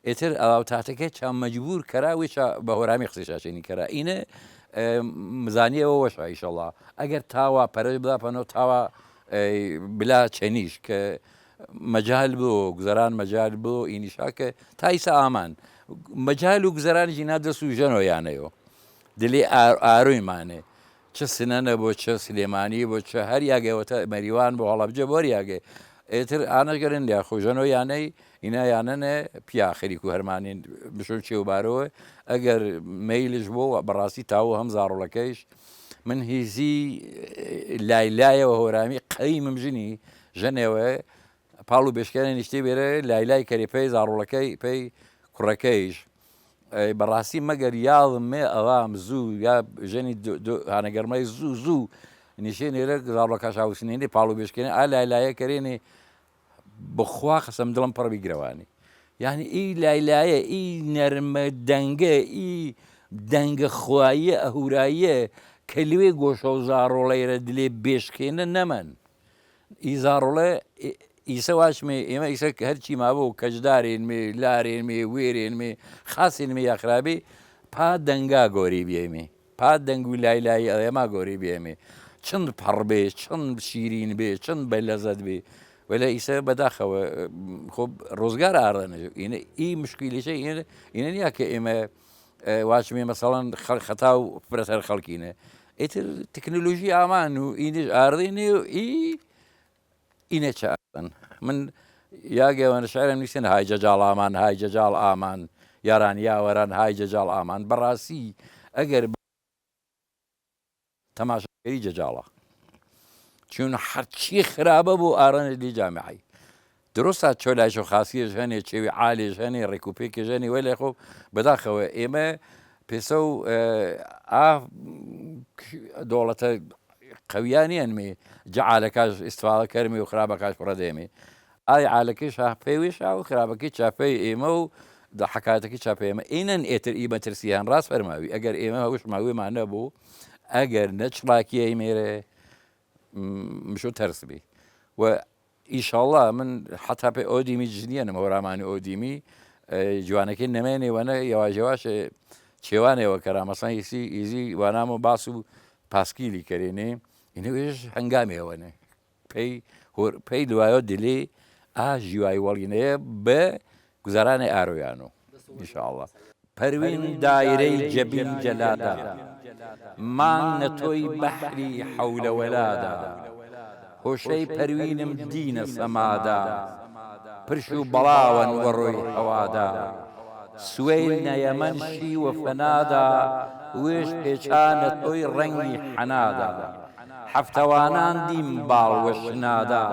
[SPEAKER 1] ئێتر ئەڵاوتاتەکە چا مەجبور کەراوی بە هەورامی قسەشاچێنی کەرا ئینە مزانیەوە وەشە ئیشەڵا ئەگەر تاوا پەرەی بڵاپەنەوە تاوا بلا چەنیش کە مەجال بۆ گوزەران مەجال بۆ ئینیشاکە تا ئیسا ئامان مەجال و گوزەرانیشی نادەست و ژەنۆیانەوە دلێ ئارویمانێ چه سنەنە بۆ چه سلێمانی بۆ چه هەر یاگەوەتە مەریوان بۆ هەڵەبجە بۆ یاگێ ئێتر ئانەگەرن لیا خۆژەنۆ یانەی ئینا یانەنە پیاخەریک و هەرمانین بشۆ چێوبارەوە ئەگەر مەیلش بۆ بەڕاستی تاوە هەم زاڕۆڵەکەیش من هیزی لایلایەوە هۆرامی قەیمم ژنی ژەنێوە پاڵ و بێشکێنە نیشتی بێرە لایلای کەریپەی زاڕۆڵەکەی پێی کوڕەکەیش بەڕاستی مەگەر یاڵم مێ ئەوام زوو یا ژەنی هانەگەرمای زوو نیشێ نێرە زاڕۆڵەکە شاوسنێنی پاڵ و بێشکێنە ئا لایلایە کەرێنێ بخوا قسم دڵم پڕ بیگرەوانی یعنی ئی لایلایە ئی نەرمە دەنگە ئی دەنگە خوایە ئەهورایە کە لێ گۆشە و زاڕۆڵەیرە دلێ بێشکێنە نەمەن ئی زاڕۆڵە ئیسە واشمێ ئێمە ئیسە هەرچی مابوو کەجدارێن مێ لارێن مێ وێرێن مێ خاسێن مێ یاخرابێ پا دەنگا گۆری بێمێ پا دەنگ و لایلایی ئەڵێما گۆری بێمێ چند پەڕ بێ چند شیرین بێ چند بە لەزەت بێ وەلە ئیسە بەداخەوە خۆ ڕۆزگار ئاڕەنە ئی مشکیلیشە ئینە نییە کە ئێمە واشمێ مەسەڵەن خەتا و فرەتەر خەڵکینە ئیتر تەکنۆلۆژی ئامان و ئینش ئاڕێنێ و ئینە چاڵن من یاگەوەنە شعرم نیسێن های جەجاڵ ئامان های جەجاڵ ئامان یاران یاوەران های جەجاڵ ئامان بەڕاستی ئەگەر تەماشاگەری جەجاڵە چون هەرچی خراپە بۆ ئاڕەنە لی جامعی درۆستە چۆلایش و خاسیەش هەنێ چێوی عالێش هەنێ ڕێکوپێکیش هەنێ وەلێ خۆ بەداخەوە ئێمە پێسە و دۆڵەتە قەویانیان مێ جەعالەکەش ئیستفاڵە کەرمی و خراپەکەش پڕە دێمێ ئای عالەکەش پێویش و خراپەکەی چاپەی ئێمە و حکایەتێکی چاپێمە ئینەن ئێتر ئیمەترسیان ڕاست فەرماوی ئەگەر ئێمە هەوش ماوەیمان نەبوو ئەگەر نەچڵاکیە مێرە مشو تەرسبی و ئیشاءڵڵا من حتا پێ ئۆدیمی جنیەنم هەوڕامانی ئۆدیمی جوانەکەی نەمێنێوەنە یاواژێواش چێوانێەوە کەرامەسان ئیزی وانام و باس و پاسکیلی کەرێنێ ئینەوێژ هەنگامێەوەنێ پێی دوایە دلێ ژیوای وەڵینەیە بە گوزارانی ئارویانۆ ئیشاءڵڵا پەروین دایرەی جەبین جەلادا مانگ نەتۆی بەحری حەولە وەلادا هۆشەی پەروینم دینە سەمادا پرش و بەڵاوەن وەڕۆی هەوادا سوێل نەیەمەنشی وە فەنادا وێش پێچانە تۆی ڕەنگی حەنادا حەفتەوانان دیم باڵ وەشنادا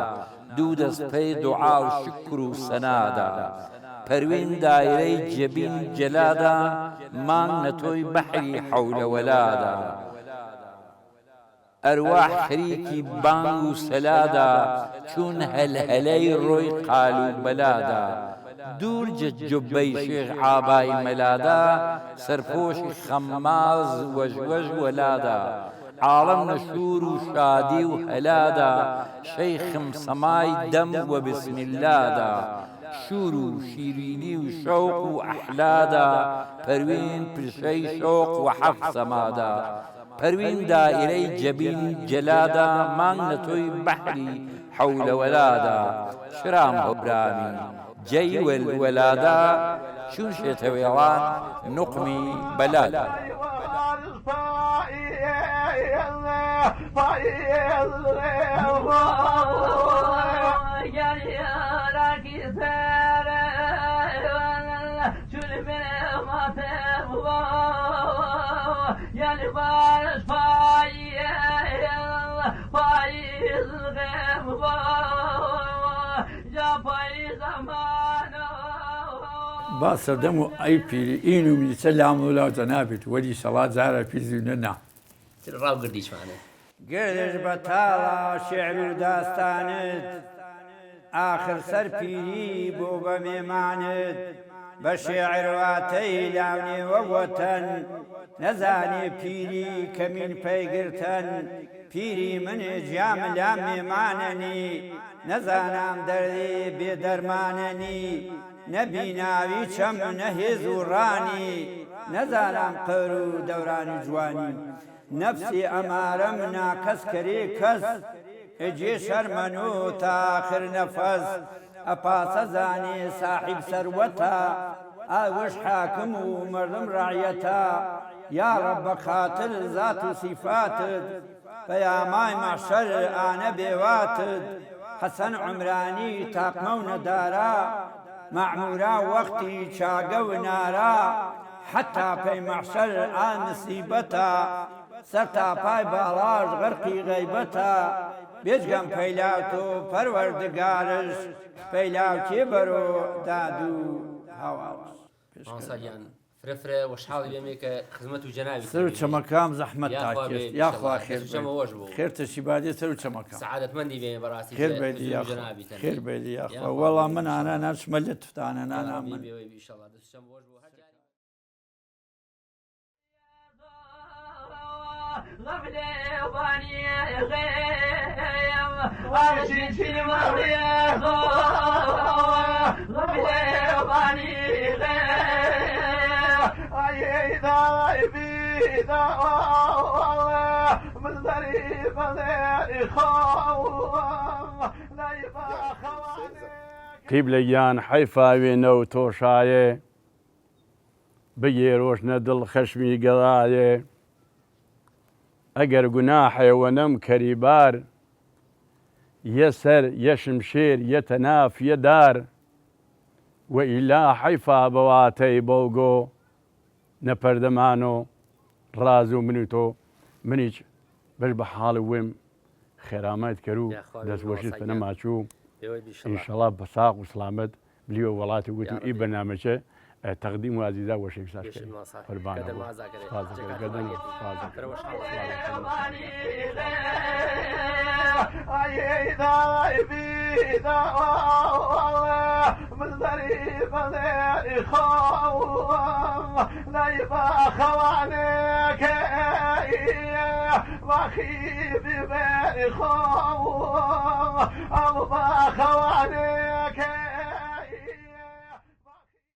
[SPEAKER 1] دوو دەست پێی دوعا و شکر و سەنادا پەروین دایرەی جەبین جەلادا مانگ نەتۆی بەحری حەولە وەلادا ئەرواح خەریکی بانگ و سەلادا چوون هەلهەلەی ڕۆی قال و بەلادا دوور جوبەی شێخ عابای مەلادا سەرپۆشی خەماز وەژوەژ وەلادا عاڵەم نەشور و شادی و هەلادا شەیخم سەمای دەم وە بسمیلادا شور و شیرینی و شەوق و ئەحلادا پەروین پرشەی شۆق و حەف سەمادا پەروین دائیرەی جەبین جەلادا مانگ نەتۆی بەحری حەولە وەلادا شرام هەورامی جەی وەلادا چون شێتە وێڵان نوقمی بەلادا
[SPEAKER 4] با سەردەم و ئەی پیری ئین و میچە لام و لاوتە نابێت وەلی سەڵات جارە پیزیونە نا
[SPEAKER 5] ڕاوگردیشمانێ
[SPEAKER 4] گەردش بە تاڵا شێعر و داستانت ئاخر سەر پیری بۆ بە مێمانت بە شێعرواتەی لاونێوە وەتەن نەزانێ پیری کەمین پەیگرتن پیری منێ جیام لام مێمانەنی نەزانام دەردێ بێدەرمانەنی نەبیناوی چەم نەهێز و ڕانی نەزانام قەر و دەورانی جوانی نەفسی ئەمارەم ناکەس کەرێ کەس ئەجێ شەرمەنۆ تاخر نەفەس ئەپاسە زانێ ساحیب سەروەتە ئاوش حاکم و مردم ڕاعیەتە یا ڕەب خاتر زات و سیفاتت پەیامای مەحشەر ئانە بێواتت حەسەن عومرانی تاقمە و نەدارا مەعمورا وەختی چاگە و نارا حتا پەی مەحشەر ئان نسیبەتە سەر تاپای باڵاش غەرقی غەیبەتە بێجگەم پەیلاو تۆ پەروەردگارش پەیلاو کێ بەرۆ داد و هەواڵش
[SPEAKER 5] سالیان فرەفرە وەشحاڵی بێمێ کە خزمەت و جەناوی
[SPEAKER 4] سەر و چەمەکام زەحمەت تاکێت یاخوا
[SPEAKER 5] خێرچەمەوەش بوو
[SPEAKER 4] خێرتەشی بادێ سەر و چەمەکە
[SPEAKER 5] سعادەتمەندی بێ بەڕاستی
[SPEAKER 4] خێر بێدی خێر بێدی یاخوا وەڵام من ئانا ناچمە لێ تفتانە نانام من
[SPEAKER 3] قیبلەیان حەیفاوێنە و تۆشایێ بگێ ڕۆژنە دڵ خەشمی گەڵایێ ئەگەر گوناحێوە نەم کەریبار یە سەر یە شمشێر یە تەناف یە دار و ئیلا حەیفا بەواتەی بەڵگۆ نەپەردەمان و ڕاز و من و تۆ منیچ بەش بە حاڵ وێم خێرامەت کرد و دەستوەشت بە نەماچوو ئینشەڵا بە ساق و سلامەت بلیوە وڵاتی وت و ئی بەنامەچە تقدیم و عزیزا وەشێک ساش قوربان
[SPEAKER 2] من ذريب إخوة لا يبقى خوانك وخيب بإخوة أبقى خوانك